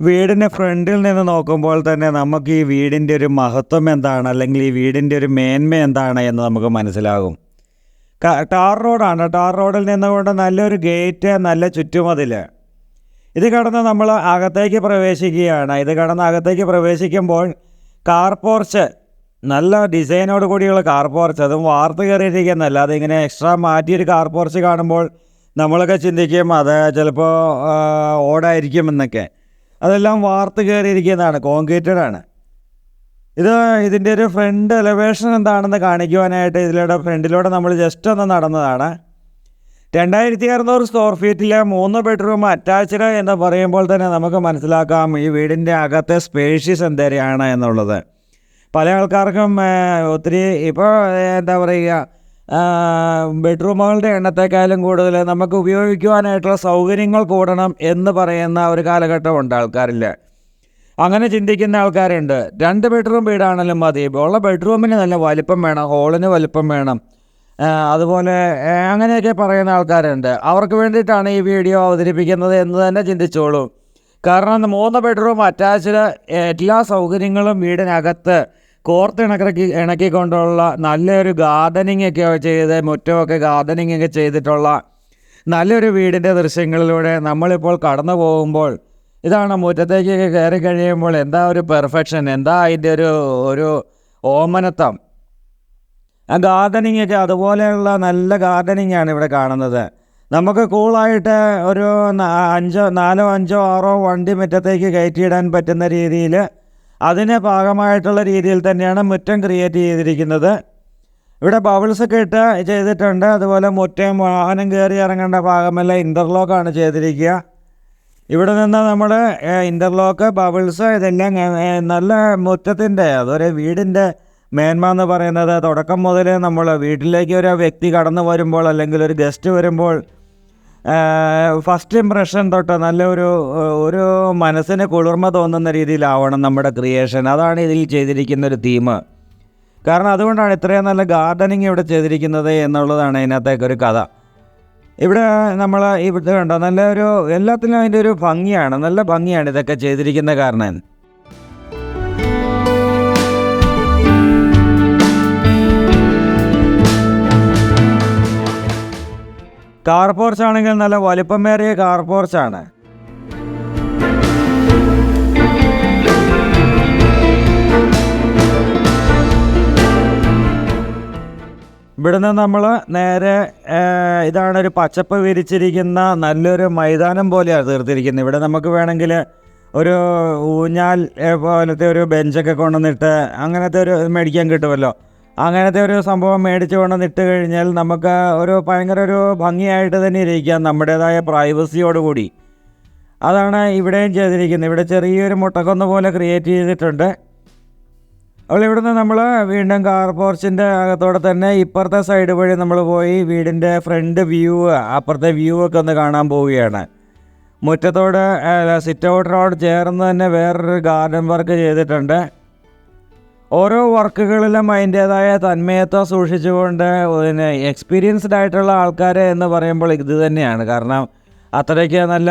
വീടിൻ്റെ ഫ്രണ്ടിൽ നിന്ന് നോക്കുമ്പോൾ തന്നെ നമുക്ക് ഈ വീടിൻ്റെ ഒരു മഹത്വം എന്താണ്, അല്ലെങ്കിൽ ഈ വീടിൻ്റെ ഒരു മേന്മ എന്താണ് എന്ന് നമുക്ക് മനസ്സിലാകും. ടാർ റോഡാണ്. ടാർ റോഡിൽ നിന്നുകൊണ്ട് നല്ലൊരു ഗേറ്റ്, നല്ല ചുറ്റുമതിൽ. ഇത് കടന്ന് നമ്മൾ അകത്തേക്ക് പ്രവേശിക്കുകയാണ്. ഇത് കടന്ന് അകത്തേക്ക് പ്രവേശിക്കുമ്പോൾ കാർ പോർച്ച്, നല്ല ഡിസൈനോട് കൂടിയുള്ള കാർ പോർച്ച്, അതും വാർത്ത് കയറിയിരിക്കുന്നല്ല. അതിങ്ങനെ എക്സ്ട്രാ മാറ്റിയൊരു കാർ പോർച്ച് കാണുമ്പോൾ നമ്മളൊക്കെ ചിന്തിക്കും അത് ചിലപ്പോൾ ഓടായിരിക്കും എന്നൊക്കെ. അതെല്ലാം വാർത്ത് കയറിയിരിക്കുന്നതാണ്, കോൺക്രീറ്റഡാണ്. ഇതിൻ്റെ ഒരു ഫ്രണ്ട് എലവേഷൻ എന്താണെന്ന് കാണിക്കുവാനായിട്ട് ഫ്രണ്ടിലൂടെ നമ്മൾ ജസ്റ്റ് ഒന്ന് നടന്നതാണ്. 2600 സ്ക്വയർ ഫീറ്റിലെ 3 ബെഡ്റൂം അറ്റാച്ച്ഡ് എന്ന് പറയുമ്പോൾ തന്നെ നമുക്ക് മനസ്സിലാക്കാം ഈ വീടിൻ്റെ അകത്തെ സ്പേഷ്യസ് എന്തരെയാണ് എന്നുള്ളത്. പല ആൾക്കാർക്കും ഒത്തിരി ഇപ്പോൾ എന്താ പറയുക, ബെഡ്റൂമുകളുടെ എണ്ണത്തെക്കാളും കൂടുതൽ നമുക്ക് ഉപയോഗിക്കുവാനായിട്ടുള്ള സൗകര്യങ്ങൾ കൂടണം എന്ന് പറയുന്ന ഒരു കാലഘട്ടമുണ്ട് ആൾക്കാരിൽ. അങ്ങനെ ചിന്തിക്കുന്ന ആൾക്കാരുണ്ട്. 2 ബെഡ്റൂം വീടാണെങ്കിലും മതി, ഉള്ള ബെഡ്റൂമിന് നല്ല വലിപ്പം വേണം, ഹോളിന് വലിപ്പം വേണം, അതുപോലെ അങ്ങനെയൊക്കെ പറയുന്ന ആൾക്കാരുണ്ട്. അവർക്ക് വേണ്ടിയിട്ടാണ് ഈ വീഡിയോ അവതരിപ്പിക്കുന്നത് എന്ന് തന്നെ ചിന്തിച്ചോളൂ. കാരണം 3 ബെഡ്റൂം അറ്റാച്ച്ഡ്, എല്ലാ സൗകര്യങ്ങളും വീടിനകത്ത് ഇണക്കിക്കൊണ്ടുള്ള നല്ലൊരു ഗാർഡനിങ് ഒക്കെ ചെയ്ത്, മുറ്റമൊക്കെ ഗാർഡനിങ് ഒക്കെ ചെയ്തിട്ടുള്ള നല്ലൊരു വീടിൻ്റെ ദൃശ്യങ്ങളിലൂടെ നമ്മളിപ്പോൾ കടന്നു പോകുമ്പോൾ ഇതാണ്. മുറ്റത്തേക്കൊക്കെ കയറി കഴിയുമ്പോൾ എന്താ ഒരു പെർഫെക്ഷൻ, എന്താ അതിൻ്റെ ഒരു ഓമനത്വം. ആ ഗാർഡനിങ്ങൊക്കെ അതുപോലെയുള്ള നല്ല ഗാർഡനിങ്ങാണ് ഇവിടെ കാണുന്നത്. നമുക്ക് കൂളായിട്ട് ഒരു 4, 5, 6 വണ്ടി മുറ്റത്തേക്ക് കയറ്റിയിടാൻ പറ്റുന്ന രീതിയിൽ, അതിന് പാകമായിട്ടുള്ള രീതിയിൽ തന്നെയാണ് മുറ്റം ക്രിയേറ്റ് ചെയ്തിരിക്കുന്നത്. ഇവിടെ ബബിൾസൊക്കെ ഇട്ട് ചെയ്തിട്ടുണ്ട്. അതുപോലെ മുറ്റം, വാഹനം കയറി ഇറങ്ങേണ്ട ഭാഗമെല്ലാം ഇൻ്റർലോക്കാണ് ചെയ്തിരിക്കുക. ഇവിടെ നിന്ന് നമ്മൾ ഇൻ്റർലോക്ക്, ബബിൾസ്, ഇതെല്ലാം നല്ല മുറ്റത്തിൻ്റെ, അതൊരു വീടിൻ്റെ മേന്മ എന്ന് പറയുന്നത്. തുടക്കം മുതൽ നമ്മൾ വീട്ടിലേക്ക് ഒരു വ്യക്തി കടന്നു വരുമ്പോൾ, അല്ലെങ്കിൽ ഒരു ഗസ്റ്റ് വരുമ്പോൾ, ഫസ്റ്റ് ഇംപ്രഷൻ തൊട്ട് ഒരു മനസ്സിന് കുളിർമ തോന്നുന്ന രീതിയിലാവണം നമ്മുടെ ക്രിയേഷൻ. അതാണ് ഇതിൽ ചെയ്തിരിക്കുന്നൊരു തീം. കാരണം അതുകൊണ്ടാണ് ഇത്രയും നല്ല ഗാർഡനിങ് ഇവിടെ ചെയ്തിരിക്കുന്നത് എന്നുള്ളതാണ് ഇതിനകത്തേക്കൊരു കഥ. ഇവിടെ നമ്മൾ ഇത് കണ്ടോ, എല്ലാത്തിനും അതിൻ്റെ ഒരു ഭംഗിയാണ്, നല്ല ഭംഗിയാണ് ഇതൊക്കെ ചെയ്തിരിക്കുന്ന കാരണം. കാർ പോർച്ചാണെങ്കിൽ നല്ല വലിപ്പമേറിയ കാർ പോർച്ചാണ്. ഇവിടുന്ന് നമ്മൾ നേരെ ഇതാണൊരു പച്ചപ്പ് വിരിച്ചിരിക്കുന്ന നല്ലൊരു മൈതാനം പോലെയാണ് തീർത്തിരിക്കുന്നത്. ഇവിടെ നമുക്ക് വേണമെങ്കിൽ ഒരു ഊഞ്ഞാൽ പോലത്തെ ഒരു ബെഞ്ചൊക്കെ കൊണ്ടുവന്നിട്ട്, അങ്ങനത്തെ ഒരു മേടിക്കാൻ കിട്ടുമല്ലോ, അങ്ങനത്തെ ഒരു സംഭവം മേടിച്ച് കൊണ്ടുവന്നിട്ട് കഴിഞ്ഞാൽ നമുക്ക് ഭയങ്കര ഒരു ഭംഗിയായിട്ട് തന്നെ ഇരിക്കാം, നമ്മുടേതായ പ്രൈവസിയോടുകൂടി. അതാണ് ഇവിടെയും ചെയ്തിരിക്കുന്നത്. ഇവിടെ ചെറിയൊരു മുട്ടക്കൊന്ന് പോലെ ക്രിയേറ്റ് ചെയ്തിട്ടുണ്ട്. അപ്പോൾ ഇവിടുന്ന് നമ്മൾ വീണ്ടും കാർ പോർച്ചിൻ്റെ അകത്തോടെ തന്നെ ഇപ്പുറത്തെ സൈഡ് വഴി നമ്മൾ പോയി വീടിൻ്റെ ഫ്രണ്ട് വ്യൂ, അപ്പുറത്തെ വ്യൂ ഒക്കെ ഒന്ന് കാണാൻ പോവുകയാണ്. മുറ്റത്തോട് സിറ്റ് ഔട്ടിനോട് ചേർന്ന് തന്നെ വേറൊരു ഗാർഡൻ വർക്ക് ചെയ്തിട്ടുണ്ട്. ഓരോ വർക്കുകളിലും അതിൻ്റേതായ തന്മയത്വം സൂക്ഷിച്ചുകൊണ്ട് എക്സ്പീരിയൻസ്ഡ് ആയിട്ടുള്ള ആൾക്കാർ എന്ന് പറയുമ്പോൾ ഇത് തന്നെയാണ്. കാരണം അത്രയ്ക്ക് നല്ല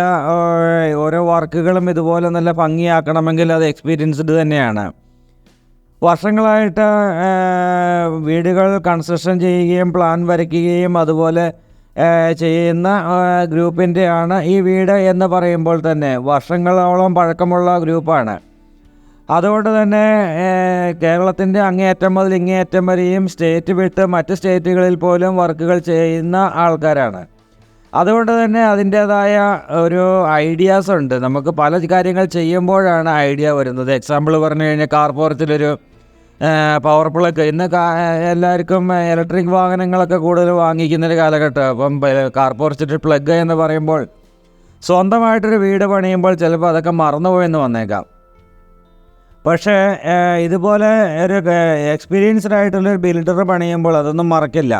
ഓരോ വർക്കുകളും ഇതുപോലെ നല്ല ഭംഗിയാക്കണമെങ്കിൽ അത് എക്സ്പീരിയൻസ്ഡ് തന്നെയാണ്. വർഷങ്ങളായിട്ട് വീടുകൾ കൺസ്ട്രക്ഷൻ ചെയ്യുകയും പ്ലാൻ വരയ്ക്കുകയും അതുപോലെ ചെയ്യുന്ന ഗ്രൂപ്പിൻ്റെയാണ് ഈ വീട് എന്ന് പറയുമ്പോൾ തന്നെ വർഷങ്ങളോളം പഴക്കമുള്ള ഗ്രൂപ്പാണ്. അതുകൊണ്ട് തന്നെ കേരളത്തിൻ്റെ അങ്ങേയറ്റം മുതൽ ഇങ്ങേയറ്റം വരെയും സ്റ്റേറ്റ് വിട്ട് മറ്റ് സ്റ്റേറ്റുകളിൽ പോലും വർക്കുകൾ ചെയ്യുന്ന ആൾക്കാരാണ്. അതുകൊണ്ട് തന്നെ അതിൻ്റേതായ ഒരു ഐഡിയാസ് ഉണ്ട്. നമുക്ക് പല കാര്യങ്ങൾ ചെയ്യുമ്പോഴാണ് ഐഡിയ വരുന്നത്. എക്സാമ്പിൾ പറഞ്ഞു കഴിഞ്ഞാൽ കാർ പോർച്ചിലൊരു പവർ പ്ലഗ്, ഇന്ന് എല്ലാവർക്കും ഇലക്ട്രിക് വാഹനങ്ങളൊക്കെ കൂടുതൽ വാങ്ങിക്കുന്നൊരു കാലഘട്ടം. അപ്പം കാർ പോർച്ചിൽ പ്ലഗ് എന്ന് പറയുമ്പോൾ സ്വന്തമായിട്ടൊരു വീട് പണിയുമ്പോൾ ചിലപ്പോൾ അതൊക്കെ മറന്നുപോയെന്ന് വന്നേക്കാം. പക്ഷേ ഇതുപോലെ ഒരു എക്സ്പീരിയൻസ്ഡ് ആയിട്ടുള്ളൊരു ബിൽഡർ പണിയുമ്പോൾ അതൊന്നും മറക്കില്ല.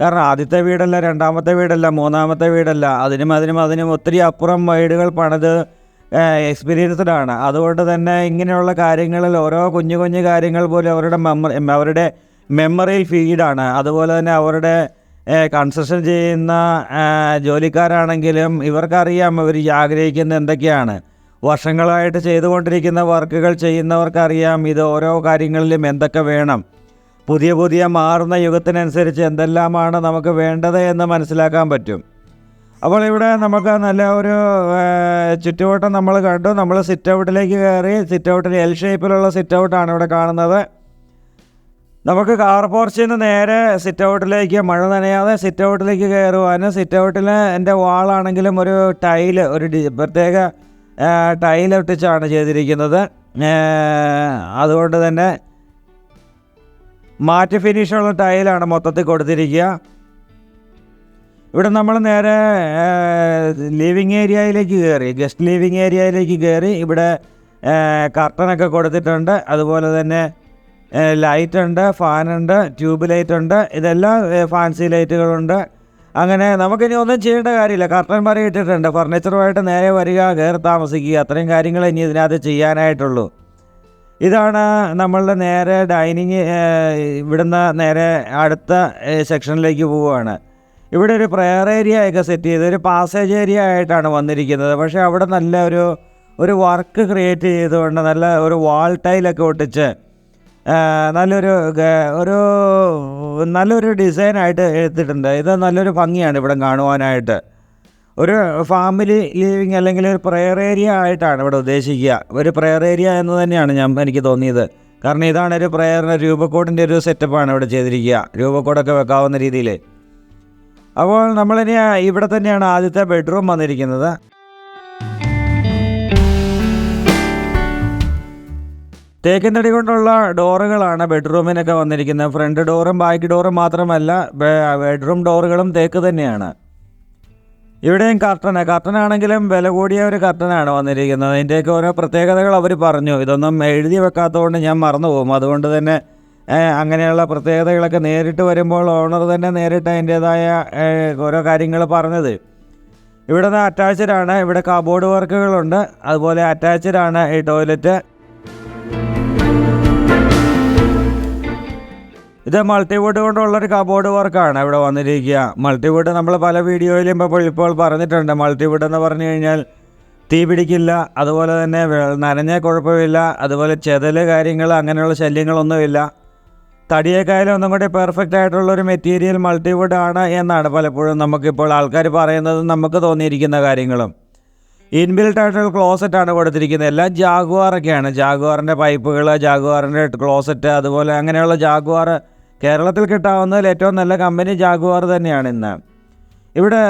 കാരണം ആദ്യത്തെ വീടല്ല, രണ്ടാമത്തെ വീടല്ല, മൂന്നാമത്തെ വീടല്ല, അതിനും ഒത്തിരി അപ്പുറം വീടുകൾ പണിത് എക്സ്പീരിയൻസ്ഡ് ആണ്. അതുകൊണ്ട് തന്നെ ഇങ്ങനെയുള്ള കാര്യങ്ങളിൽ ഓരോ കുഞ്ഞു കുഞ്ഞു കാര്യങ്ങൾ പോലും അവരുടെ മെമ്മറിയിൽ ഫീഡാണ്. അതുപോലെ തന്നെ അവരുടെ കൺസ്ട്രക്ഷൻ ചെയ്യുന്ന ജോലിക്കാരാണെങ്കിലും ഇവർക്കറിയാം ഇവർ ആഗ്രഹിക്കുന്നത് എന്തൊക്കെയാണ്. വർഷങ്ങളായിട്ട് ചെയ്തുകൊണ്ടിരിക്കുന്ന വർക്കുകൾ ചെയ്യുന്നവർക്കറിയാം ഇത് ഓരോ കാര്യങ്ങളിലും എന്തൊക്കെ വേണം, പുതിയ പുതിയ മാറുന്ന യുഗത്തിനനുസരിച്ച് എന്തെല്ലാമാണ് നമുക്ക് വേണ്ടത് എന്ന് മനസ്സിലാക്കാൻ പറ്റും. അപ്പോൾ ഇവിടെ നമുക്ക് നല്ല ഒരു ചുറ്റുവട്ടം നമ്മൾ കണ്ടു. നമ്മൾ സിറ്റ് ഔട്ടിലേക്ക് കയറി. സിറ്റ് ഔട്ടിൽ എൽ ഷേപ്പിലുള്ള സിറ്റ് ഔട്ടാണ് ഇവിടെ കാണുന്നത്. നമുക്ക് കാർ പോർച്ചിൽ നിന്ന് നേരെ സിറ്റ് ഔട്ടിലേക്ക് മഴ നനയാതെ സിറ്റ് ഔട്ടിലേക്ക് കയറുവാനും, സിറ്റ് ഔട്ടിൽ എൻ്റെ വാളാണെങ്കിലും ഒരു ടൈല്, ഒരു പ്രത്യേക ടൈൽ ഒട്ടിച്ചാണ് ചെയ്തിരിക്കുന്നത്. അതുകൊണ്ട് തന്നെ മാറ്റ് ഫിനിഷുള്ള ടൈലാണ് മൊത്തത്തിൽ കൊടുത്തിരിക്കുക. ഇവിടെ നമ്മൾ നേരെ ലിവിങ് ഏരിയയിലേക്ക് കയറി, ഗസ്റ്റ് ലിവിങ് ഏരിയയിലേക്ക് കയറി. ഇവിടെ കർട്ടനൊക്കെ കൊടുത്തിട്ടുണ്ട്. അതുപോലെ തന്നെ ലൈറ്റുണ്ട്, ഫാനുണ്ട്, ട്യൂബ് ലൈറ്റുണ്ട്, ഇതെല്ലാം ഫാൻസി ലൈറ്റുകളുണ്ട്. അങ്ങനെ നമുക്കിനി ഒന്നും ചെയ്യേണ്ട കാര്യമില്ല. കർട്ടൻ വരെ ഇട്ടിട്ടുണ്ട്. ഫർണിച്ചറുമായിട്ട് നേരെ വരിക, കയറി താമസിക്കുക, അത്രയും കാര്യങ്ങൾ ഇനി ഇതിനകത്ത് ചെയ്യാനായിട്ടുള്ളൂ. ഇതാണ് നമ്മളുടെ നേരെ ഡൈനിങ്. ഇവിടുന്ന് നേരെ അടുത്ത സെക്ഷനിലേക്ക് പോവുകയാണ്. ഇവിടെ ഒരു പ്രെയർ ഏരിയ ഒക്കെ സെറ്റ് ചെയ്ത് ഒരു പാസേജ് ഏരിയ ആയിട്ടാണ് വന്നിരിക്കുന്നത്. പക്ഷേ അവിടെ നല്ല ഒരു വർക്ക് ക്രിയേറ്റ് ചെയ്തുകൊണ്ട് നല്ല ഒരു വാൾ ടൈലൊക്കെ ഒട്ടിച്ച് നല്ലൊരു ഡിസൈനായിട്ട് എടുത്തിട്ടുണ്ട്. ഇത് നല്ലൊരു ഭംഗിയാണ് ഇവിടെ കാണുവാനായിട്ട്. ഒരു ഫാമിലി ലിവിങ് അല്ലെങ്കിൽ ഒരു പ്രെയർ ഏരിയ ആയിട്ടാണ് ഇവിടെ ഉദ്ദേശിക്കുക. ഒരു പ്രെയർ ഏരിയ എന്ന് തന്നെയാണ് എനിക്ക് തോന്നിയത്. കാരണം ഇതാണ് ഒരു പ്രെയറിൻ്റെ രൂപക്കോടിൻ്റെ ഒരു സെറ്റപ്പാണ് ഇവിടെ ചെയ്തിരിക്കുക, രൂപക്കോടൊക്കെ വെക്കാവുന്ന രീതിയിൽ. അപ്പോൾ നമ്മളിനി ഇവിടെ തന്നെയാണ് ആദ്യത്തെ ബെഡ്റൂം വന്നിരിക്കുന്നത്. തേക്കിൻ തടി കൊണ്ടുള്ള ഡോറുകളാണ് ബെഡ്റൂമിനൊക്കെ വന്നിരിക്കുന്നത്. ഫ്രണ്ട് ഡോറും ബാക്ക് ഡോറും മാത്രമല്ല, ബെഡ്റൂം ഡോറുകളും തേക്ക് തന്നെയാണ്. ഇവിടെയും കർട്ടനാണെങ്കിലും വില കൂടിയ ഒരു കർട്ടനാണ് വന്നിരിക്കുന്നത്. അതിൻ്റെയൊക്കെ ഓരോ പ്രത്യേകതകൾ അവർ പറഞ്ഞു. ഇതൊന്നും എഴുതി വെക്കാത്തതുകൊണ്ട് ഞാൻ മറന്നു പോകും. അതുകൊണ്ട് തന്നെ അങ്ങനെയുള്ള പ്രത്യേകതകളൊക്കെ നേരിട്ട് വരുമ്പോൾ ഓണർ തന്നെ നേരിട്ട് അതിൻ്റേതായ ഓരോ കാര്യങ്ങൾ പറഞ്ഞത്. ഇവിടെ നിന്ന് അറ്റാച്ച്ഡാണ്. ഇവിടെ കബോർഡ് വർക്കുകളുണ്ട്. അതുപോലെ അറ്റാച്ച്ഡാണ് ഈ ടോയ്ലറ്റ്. ഇത് മൾട്ടിവുഡ് കൊണ്ടുള്ളൊരു കബോർഡ് വർക്കാണ് ഇവിടെ വന്നിരിക്കുക. മൾട്ടിവുഡ് നമ്മൾ പല വീഡിയോയിലും ഇപ്പോൾ പറഞ്ഞിട്ടുണ്ട്. മൾട്ടിവുഡ് എന്ന് പറഞ്ഞു കഴിഞ്ഞാൽ തീ പിടിക്കില്ല, അതുപോലെ തന്നെ നനഞ്ഞ കുഴപ്പമില്ല, അതുപോലെ ചെതല് കാര്യങ്ങൾ അങ്ങനെയുള്ള ശല്യങ്ങളൊന്നുമില്ല. തടിയേക്കായാലും ഒന്നും കൂടി പെർഫെക്റ്റ് ആയിട്ടുള്ളൊരു മെറ്റീരിയൽ മൾട്ടിവുഡ് ആണ് എന്നാണ് പലപ്പോഴും നമുക്കിപ്പോൾ ആൾക്കാർ പറയുന്നതും നമുക്ക് തോന്നിയിരിക്കുന്ന കാര്യങ്ങളും. ഇൻബിൽട്ട് ആയിട്ടുള്ള ക്ലോസറ്റാണ് കൊടുത്തിരിക്കുന്നത്. എല്ലാം ജാഗ്വാറൊക്കെയാണ്. ജാഗ്വാറിൻ്റെ പൈപ്പുകൾ, ജാഗ്വാറിൻ്റെ ക്ലോസറ്റ്, അതുപോലെ അങ്ങനെയുള്ള ജാഗ്വാർ കേരളത്തിൽ കിട്ടാവുന്നതിൽ ഏറ്റവും നല്ല കമ്പനി ജാഗ്വാർ തന്നെയാണ് ഇന്ന്. ഇവിടെ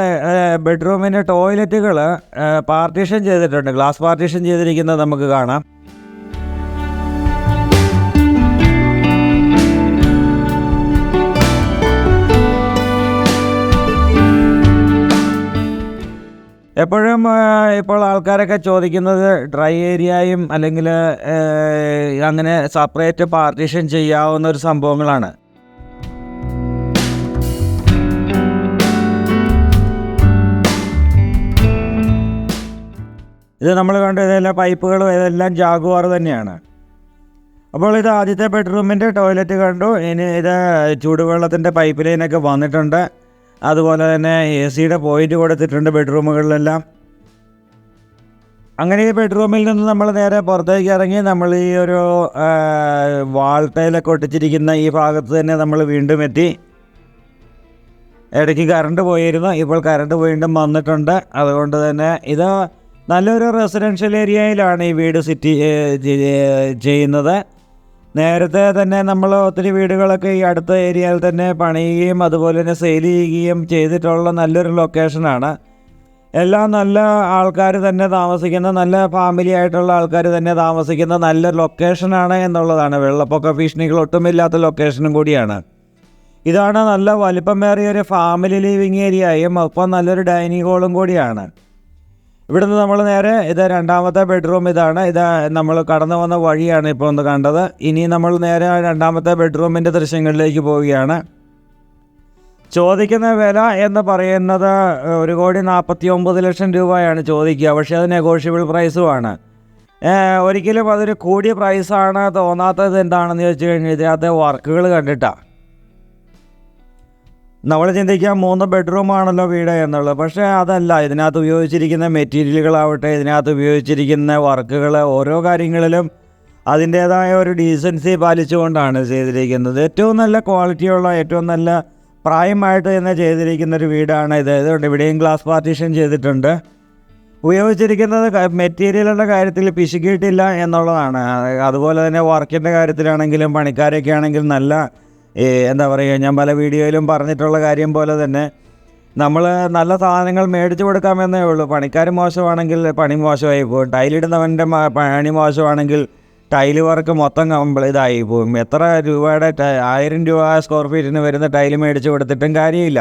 ബെഡ്റൂമിൻ്റെ ടോയ്ലറ്റുകൾ പാർട്ടീഷൻ ചെയ്തിട്ടുണ്ട്. ഗ്ലാസ് പാർട്ടീഷൻ ചെയ്തിരിക്കുന്നത് നമുക്ക് കാണാം. എപ്പോഴും ഇപ്പോൾ ആൾക്കാരൊക്കെ ചോദിക്കുന്നത് ഡ്രൈ ഏരിയയും അല്ലെങ്കിൽ അങ്ങനെ സെപ്പറേറ്റ് പാർട്ടീഷൻ ചെയ്യാവുന്ന ഒരു സംഭവങ്ങളാണ്. ഇത് നമ്മൾ കണ്ട ഇതെല്ലാം പൈപ്പുകളും ഇതെല്ലാം ജാഗ്വാർ തന്നെയാണ്. അപ്പോൾ ഇത് ആദ്യത്തെ ബെഡ്റൂമിൻ്റെ ടോയ്ലറ്റ് കണ്ടു. ഇനി ഇത് ചൂടുവെള്ളത്തിൻ്റെ പൈപ്പ് ലൈനൊക്കെ വന്നിട്ടുണ്ട്. അതുപോലെ തന്നെ AC-യുടെ പോയിൻ്റ് കൊടുത്തിട്ടുണ്ട് ബെഡ്റൂമുകളിലെല്ലാം. അങ്ങനെ ഈ ബെഡ്റൂമിൽ നിന്ന് നമ്മൾ നേരെ പുറത്തേക്ക് ഇറങ്ങി നമ്മൾ ഈ ഒരു വാൾ ടൈലൊക്കെ ഒട്ടിച്ചിരിക്കുന്ന ഈ ഭാഗത്ത് തന്നെ നമ്മൾ വീണ്ടും എത്തി. ഇടയ്ക്ക് കറണ്ട് പോയിരുന്നു, ഇപ്പോൾ കറണ്ട് വീണ്ടും വന്നിട്ടുണ്ട്. അതുകൊണ്ട് തന്നെ ഇത് നല്ലൊരു റെസിഡൻഷ്യൽ ഏരിയയിലാണ് ഈ വീട് സിറ്റി ചെയ്യുന്നത്. നേരത്തെ തന്നെ നമ്മൾ ഒത്തിരി വീടുകളൊക്കെ ഈ അടുത്ത ഏരിയയിൽ തന്നെ പണിയുകയും അതുപോലെ തന്നെ സെയിൽ ചെയ്യുകയും ചെയ്തിട്ടുള്ള നല്ലൊരു ലൊക്കേഷനാണ്. എല്ലാം നല്ല ആൾക്കാർ തന്നെ താമസിക്കുന്ന, നല്ല ഫാമിലി ആയിട്ടുള്ള ആൾക്കാർ തന്നെ താമസിക്കുന്ന നല്ല ലൊക്കേഷനാണ് എന്നുള്ളതാണ്. വെള്ളപ്പൊക്ക ഭീഷണികൾ ഒട്ടുമില്ലാത്ത ലൊക്കേഷനും കൂടിയാണ്. ഇതാണ് നല്ല വലിപ്പമേറിയൊരു ഫാമിലി ലിവിങ് ഏരിയയും ഒപ്പം നല്ലൊരു ഡൈനിങ് ഹോളും കൂടിയാണ്. ഇവിടുന്ന് നമ്മൾ നേരെ ഇത് രണ്ടാമത്തെ ബെഡ്റൂം ഇതാണ്. ഇത് നമ്മൾ കടന്നു വന്ന വഴിയാണ് ഇപ്പോൾ ഒന്ന് കണ്ടത്. ഇനി നമ്മൾ നേരെ രണ്ടാമത്തെ ബെഡ്റൂമിൻ്റെ ദൃശ്യങ്ങളിലേക്ക് പോവുകയാണ്. ചോദിക്കുന്ന വില എന്ന് പറയുന്നത് 1,49,00,000 രൂപയാണ് ചോദിക്കുക. പക്ഷേ അത് നെഗോഷ്യബിൾ പ്രൈസുമാണ്. ഒരിക്കലും അതൊരു കൂടിയ പ്രൈസാണ് തോന്നാത്തത്. എന്താണെന്ന് ചോദിച്ചു കഴിഞ്ഞാൽ ഇതിനകത്തെ വർക്കുകൾ കണ്ടിട്ടാണ്. നമ്മൾ ചിന്തിക്കാം 3 ബെഡ്റൂമാണല്ലോ വീട് എന്നുള്ളത്. പക്ഷേ അതല്ല. ഇതിനകത്ത് ഉപയോഗിച്ചിരിക്കുന്ന മെറ്റീരിയലുകളാവട്ടെ, ഇതിനകത്ത് ഉപയോഗിച്ചിരിക്കുന്ന വർക്കുകൾ, ഓരോ കാര്യങ്ങളിലും അതിൻ്റേതായ ഒരു ഡീസൻസി പാലിച്ചുകൊണ്ടാണ് ചെയ്തിരിക്കുന്നത്. ഏറ്റവും നല്ല ക്വാളിറ്റിയുള്ള, ഏറ്റവും നല്ല പ്രായമായിട്ട് തന്നെ ചെയ്തിരിക്കുന്നൊരു വീടാണ് ഇത്. ഇതുകൊണ്ട് ഇവിടെയും ഗ്ലാസ് പാർട്ടീഷൻ ചെയ്തിട്ടുണ്ട്. ഉപയോഗിച്ചിരിക്കുന്നത് മെറ്റീരിയലുകളുടെ കാര്യത്തിൽ പിശുക്കിയിട്ടില്ല എന്നുള്ളതാണ്. അതുപോലെ തന്നെ വർക്കിൻ്റെ കാര്യത്തിലാണെങ്കിലും പണിക്കാരൊക്കെ ആണെങ്കിലും നല്ല എന്താ പറയുക, ഞാൻ പല വീഡിയോയിലും പറഞ്ഞിട്ടുള്ള കാര്യം പോലെ തന്നെ നമ്മൾ നല്ല സാധനങ്ങൾ മേടിച്ചു കൊടുക്കാമെന്നേ ഉള്ളൂ. പണിക്കാർ മോശമാണെങ്കിൽ പണി മോശമായി പോകും. ടൈലിടുന്നവൻ്റെ പണി മോശമാണെങ്കിൽ ടൈല് വർക്ക് മൊത്തം ഇതായി പോകും. എത്ര രൂപയുടെ 1000 രൂപ സ്ക്വയർ ഫീറ്റിന് വരുന്ന ടൈല് മേടിച്ച് കൊടുത്തിട്ടും കാര്യമില്ല.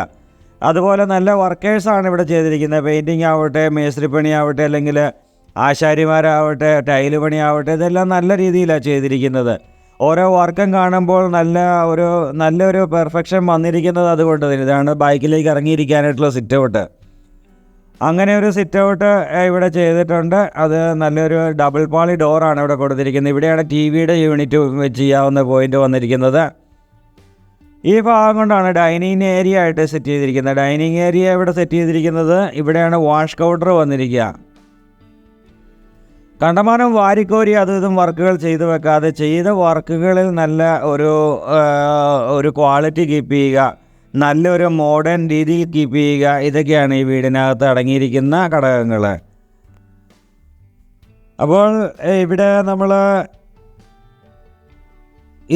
അതുപോലെ നല്ല വർക്കേഴ്സാണ് ഇവിടെ ചെയ്തിരിക്കുന്നത്. പെയിൻറ്റിങ് ആവട്ടെ, മേസ്ത്രിപ്പണി ആവട്ടെ, അല്ലെങ്കിൽ ആശാരിമാരാവട്ടെ, ടൈല് പണിയാവട്ടെ, ഇതെല്ലാം നല്ല രീതിയിലാണ് ചെയ്തിരിക്കുന്നത്. ഓരോ വർക്കും കാണുമ്പോൾ നല്ലൊരു പെർഫെക്ഷൻ വന്നിരിക്കുന്നത് അതുകൊണ്ട് തന്നെ. ഇതാണ് ബൈക്കിലേക്ക് ഇറങ്ങിയിരിക്കാനായിട്ടുള്ള സിറ്റ് ഔട്ട്. അങ്ങനെ ഒരു സിറ്റ് ഔട്ട് ഇവിടെ ചെയ്തിട്ടുണ്ട്. അത് നല്ലൊരു ഡബിൾ പാളി ഡോറാണ് ഇവിടെ കൊടുത്തിരിക്കുന്നത്. ഇവിടെയാണ് TV-യുടെ യൂണിറ്റ് ചെയ്യാവുന്ന പോയിൻ്റ് വന്നിരിക്കുന്നത്. ഈ ഭാഗം കൊണ്ടാണ് ഡൈനിങ് ഏരിയ ആയിട്ട് സെറ്റ് ചെയ്തിരിക്കുന്നത്. ഡൈനിങ് ഏരിയ ഇവിടെ സെറ്റ് ചെയ്തിരിക്കുന്നത്. ഇവിടെയാണ് വാഷ് കൗണ്ടർ വന്നിരിക്കുക. കണ്ടമാനം വാരിക്കോരി ഇതും വർക്കുകൾ ചെയ്തു വെക്കാതെ ചെയ്ത വർക്കുകളിൽ നല്ല ഒരു ക്വാളിറ്റി കീപ്പ് ചെയ്യുക, നല്ലൊരു മോഡേൺ രീതിയിൽ കീപ്പ് ചെയ്യുക, ഇതൊക്കെയാണ് ഈ വീടിനകത്ത് അടങ്ങിയിരിക്കുന്ന ഘടകങ്ങൾ. അപ്പോൾ ഇവിടെ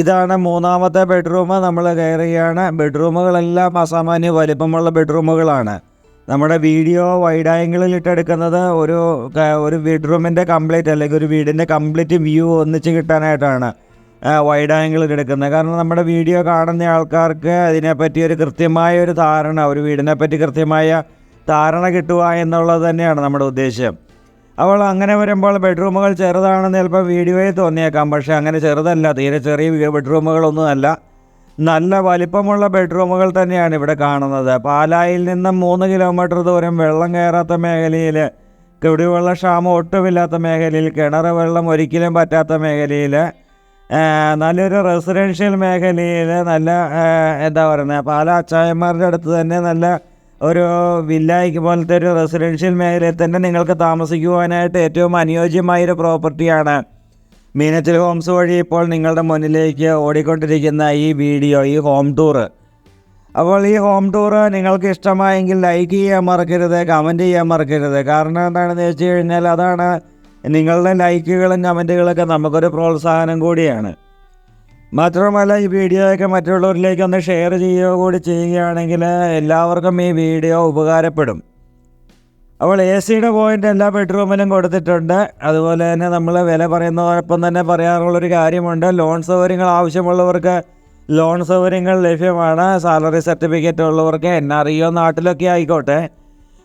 ഇതാണ് 3ാമത്തെ ബെഡ്റൂം. നമ്മൾ കയറുകയാണ്. ബെഡ്റൂമുകളെല്ലാം അസാമാന്യ വലിപ്പമുള്ള ബെഡ്റൂമുകളാണ്. നമ്മുടെ വീഡിയോ വൈഡ് ആംഗിളിൽ ഇട്ടെടുക്കുന്നത് ഒരു ബെഡ്റൂമിൻ്റെ കംപ്ലീറ്റ്, അല്ലെങ്കിൽ ഒരു വീടിൻ്റെ കംപ്ലീറ്റ് വ്യൂ ഒന്നിച്ച് കിട്ടാനായിട്ടാണ് വൈഡ് ആംഗിളിൽ എടുക്കുന്നത്. കാരണം നമ്മുടെ വീഡിയോ കാണുന്ന ആൾക്കാർക്ക് അതിനെപ്പറ്റി കൃത്യമായ ധാരണ, ഒരു വീടിനെപ്പറ്റി കൃത്യമായ ധാരണ കിട്ടുക എന്നുള്ളത് തന്നെയാണ് നമ്മുടെ ഉദ്ദേശം. അപ്പോൾ അങ്ങനെ വരുമ്പോൾ ബെഡ്റൂമുകൾ ചെറുതാണെന്ന് ചിലപ്പോൾ വീഡിയോയിൽ തോന്നിയേക്കാം. പക്ഷേ അങ്ങനെ ചെറുതല്ല, തീരെ ചെറിയ ബെഡ്റൂമുകളൊന്നുമല്ല. നല്ല വലിപ്പമുള്ള ബെഡ്റൂമുകൾ തന്നെയാണ് ഇവിടെ കാണുന്നത്. പാലായിൽ നിന്നും 3 കിലോമീറ്റർ ദൂരം വെള്ളം കയറാത്ത മേഖലയിൽ, കുടിവെള്ള ക്ഷാമം ഒട്ടുമില്ലാത്ത മേഖലയിൽ, കിണർ വെള്ളം ഒരിക്കലും പറ്റാത്ത മേഖലയിൽ, നല്ലൊരു റെസിഡൻഷ്യൽ മേഖലയിൽ, നല്ല എന്താ പറയുന്നത്, പാല അച്ചായന്മാരുടെ അടുത്ത് തന്നെ നല്ല ഒരു വില്ലായ്ക്ക് പോലത്തെ ഒരു റെസിഡൻഷ്യൽ മേഖലയിൽ തന്നെ നിങ്ങൾക്ക് താമസിക്കുവാനായിട്ട് ഏറ്റവും അനുയോജ്യമായൊരു പ്രോപ്പർട്ടിയാണ് മീനച്ചിൽ ഹോംസ് വഴി ഇപ്പോൾ നിങ്ങളുടെ മുന്നിലേക്ക് ഓടിക്കൊണ്ടിരിക്കുന്ന ഈ വീഡിയോ, ഈ ഹോം ടൂർ. അപ്പോൾ ഈ ഹോം ടൂർ നിങ്ങൾക്ക് ഇഷ്ടമായെങ്കിൽ ലൈക്ക് ചെയ്യാൻ മറക്കരുത്, കമൻറ്റ് ചെയ്യാൻ മറക്കരുത്. കാരണം എന്താണെന്ന് വെച്ച് കഴിഞ്ഞാൽ അതാണ് നിങ്ങളുടെ ലൈക്കുകളും കമൻറ്റുകളൊക്കെ നമുക്കൊരു പ്രോത്സാഹനം കൂടിയാണ്. മാത്രമല്ല ഈ വീഡിയോയൊക്കെ മറ്റുള്ളവരിലേക്ക് ഒന്ന് ഷെയർ ചെയ്യുക കൂടി ചെയ്യുകയാണെങ്കിൽ എല്ലാവർക്കും ഈ വീഡിയോ ഉപകാരപ്പെടും. അപ്പോൾ AC-യുടെ പോയിൻ്റ് എല്ലാ ബെഡ്റൂമിലും കൊടുത്തിട്ടുണ്ട്. അതുപോലെ തന്നെ നമ്മൾ വില പറയുന്നതോടൊപ്പം തന്നെ പറയാറുള്ളൊരു കാര്യമുണ്ട്, ലോൺ സൗകര്യങ്ങൾ ആവശ്യമുള്ളവർക്ക് ലോൺ സൗകര്യങ്ങൾ ലഭ്യമാണ്. സാലറി സർട്ടിഫിക്കറ്റ് ഉള്ളവർക്ക്, NREO നാട്ടിലൊക്കെ ആയിക്കോട്ടെ,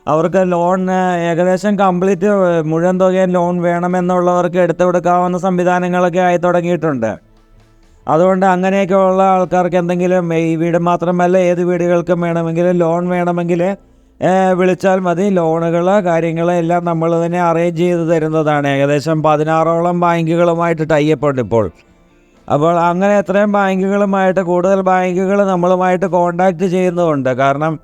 അവർക്ക് ലോൺ ഏകദേശം കംപ്ലീറ്റ് മുഴുവൻ തുകയും ലോൺ വേണമെന്നുള്ളവർക്ക് എടുത്തു കൊടുക്കാവുന്ന സംവിധാനങ്ങളൊക്കെ ആയി തുടങ്ങിയിട്ടുണ്ട്. അതുകൊണ്ട് അങ്ങനെയൊക്കെ ഉള്ള ആൾക്കാർക്ക് എന്തെങ്കിലും, ഈ വീട് മാത്രമല്ല ഏത് വീടുകൾക്കും വേണമെങ്കിലും ലോൺ വേണമെങ്കിൽ വിളിച്ചാൽ മതി. ലോണുകൾ കാര്യങ്ങളെല്ലാം നമ്മൾ തന്നെ അറേഞ്ച് ചെയ്ത് തരുന്നതാണ്. ഏകദേശം 16ഓളം ബാങ്കുകളുമായിട്ട് ടൈപ്പ് ഇപ്പോൾ. അപ്പോൾ അങ്ങനെ എത്രയും ബാങ്കുകളുമായിട്ട്, കൂടുതൽ ബാങ്കുകൾ നമ്മളുമായിട്ട് കോൺടാക്റ്റ് ചെയ്യുന്നതുണ്ട്. കാരണം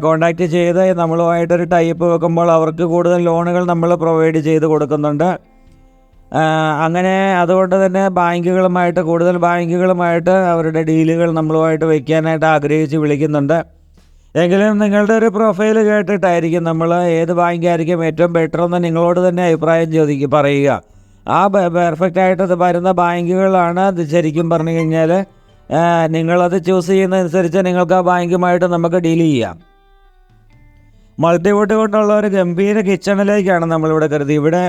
കോൺടാക്റ്റ് ചെയ്ത് നമ്മളുമായിട്ടൊരു ടൈപ്പ് വെക്കുമ്പോൾ അവർക്ക് കൂടുതൽ ലോണുകൾ നമ്മൾ പ്രൊവൈഡ് ചെയ്ത് കൊടുക്കുന്നുണ്ട്. അങ്ങനെ അതുകൊണ്ട് തന്നെ കൂടുതൽ ബാങ്കുകളുമായിട്ട് അവരുടെ ഡീലുകൾ നമ്മളുമായിട്ട് വയ്ക്കാനായിട്ട് ആഗ്രഹിച്ച് വിളിക്കുന്നുണ്ട്. എങ്കിലും നിങ്ങളുടെ ഒരു പ്രൊഫൈൽ കേട്ടിട്ടായിരിക്കും നമ്മൾ ഏത് ബാങ്കായിരിക്കും ഏറ്റവും ബെറ്റർ എന്ന് നിങ്ങളോട് തന്നെ അഭിപ്രായം പറയുക. ആ പെർഫെക്റ്റ് ആയിട്ട് വരുന്ന ബാങ്കുകളാണ് അത്. ശരിക്കും പറഞ്ഞു കഴിഞ്ഞാൽ നിങ്ങളത് ചൂസ് ചെയ്യുന്നതനുസരിച്ച് നിങ്ങൾക്ക് ആ ബാങ്കുമായിട്ട് നമുക്ക് ഡീൽ ചെയ്യാം. മൾട്ടിവുഡ് കൊണ്ടുള്ള ഒരു ഗംഭീര കിച്ചണിലേക്കാണ് നമ്മളിവിടെ കരുതി. ഇവിടെ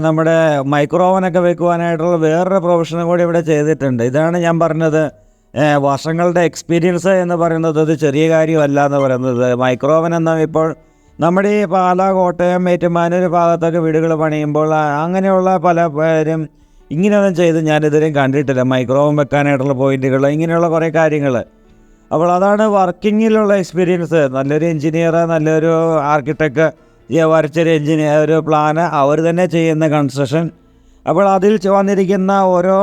നമ്മുടെ മൈക്രോവനൊക്കെ വെക്കുവാനായിട്ടുള്ള വേറൊരു പ്രൊഫഷനും കൂടി ഇവിടെ ചെയ്തിട്ടുണ്ട്. ഇതാണ് ഞാൻ പറഞ്ഞത്, വർഷങ്ങളുടെ എക്സ്പീരിയൻസ് എന്ന് പറയുന്നത് അത് ചെറിയ കാര്യമല്ല എന്ന് പറയുന്നത്. മൈക്രോവൻ എന്ന ഇപ്പോൾ നമ്മുടെ ഈ പാല, കോട്ടയം, ഏറ്റുമാനൂർ ഭാഗത്തൊക്കെ വീടുകൾ പണിയുമ്പോൾ അങ്ങനെയുള്ള പല പേരും ഇങ്ങനെയൊന്നും ചെയ്ത് ഞാനിതുവരെയും കണ്ടിട്ടില്ല. മൈക്രോവൻ വെക്കാനായിട്ടുള്ള പോയിൻറ്റുകൾ, ഇങ്ങനെയുള്ള കുറേ കാര്യങ്ങൾ. അപ്പോൾ അതാണ് വർക്കിങ്ങിലുള്ള എക്സ്പീരിയൻസ്. നല്ലൊരു എൻജിനീയർ, നല്ലൊരു ആർക്കിടെക്ട് വരച്ചൊരു ഒരു പ്ലാന് അവർ തന്നെ ചെയ്യുന്ന കൺസ്ട്രക്ഷൻ. അപ്പോൾ അതിൽ വന്നിരിക്കുന്ന ഓരോ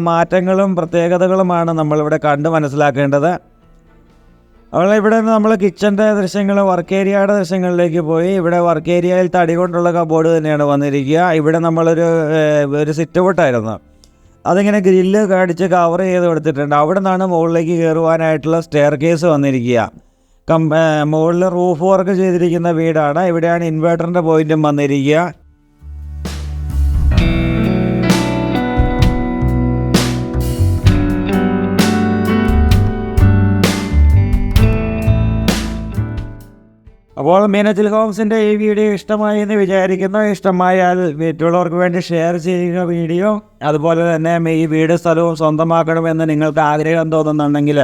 മാറ്റങ്ങളും പ്രത്യേകതകളുമാണ് നമ്മളിവിടെ കണ്ട് മനസ്സിലാക്കേണ്ടത്. അതുപോലെ ഇവിടെ നിന്ന് നമ്മൾ കിച്ചൻ്റെ ദൃശ്യങ്ങൾ, വർക്ക് ഏരിയയുടെ ദൃശ്യങ്ങളിലേക്ക് പോയി. ഇവിടെ വർക്ക് ഏരിയയിൽ തടി കൊണ്ടുള്ള കബോർഡ് തന്നെയാണ് വന്നിരിക്കുക. ഇവിടെ ഒരു സിറ്റ് ഔട്ടായിരുന്നു, അതിങ്ങനെ ഗ്രില്ല് കടിച്ച് കവർ ചെയ്ത് കൊടുത്തിട്ടുണ്ട്. അവിടെ നിന്നാണ് മുകളിലേക്ക് കയറുവാനായിട്ടുള്ള സ്റ്റെയർ കേസ് വന്നിരിക്കുക. മുകളിൽ റൂഫ് വർക്ക് ചെയ്തിരിക്കുന്ന വീടാണ്. ഇവിടെയാണ് ഇൻവേർട്ടറിൻ്റെ പോയിൻറ്റും വന്നിരിക്കുക. അപ്പോൾ മീനച്ചിൽ ഹോംസിൻ്റെ ഈ വീഡിയോ ഇഷ്ടമായി എന്ന് വിചാരിക്കുന്നു. ഇഷ്ടമായാൽ മറ്റുള്ളവർക്ക് വേണ്ടി ഷെയർ ചെയ്യുക വീഡിയോ. അതുപോലെ തന്നെ ഈ വീട് സ്ഥലവും സ്വന്തമാക്കണമെന്ന് നിങ്ങൾക്ക് ആഗ്രഹം തോന്നുന്നുണ്ടെങ്കിൽ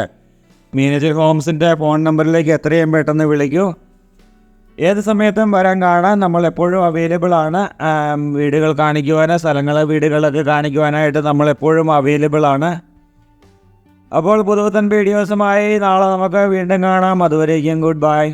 മീനച്ചിൽ ഹോംസിൻ്റെ ഫോൺ നമ്പറിലേക്ക് എത്രയും പെട്ടെന്ന് വിളിക്കൂ. ഏത് സമയത്തും വരാൻ കാണാൻ നമ്മൾ എപ്പോഴും അവൈലബിൾ ആണ്. വീടുകൾ കാണിക്കുവാനോ വീടുകളൊക്കെ കാണിക്കുവാനായിട്ട് നമ്മളെപ്പോഴും അവൈലബിൾ ആണ്. അപ്പോൾ പുതുപുത്തൻ വീഡിയോസുമായി നാളെ നമുക്ക് വീണ്ടും കാണാം. അതുവരേക്കും ഗുഡ് ബൈ.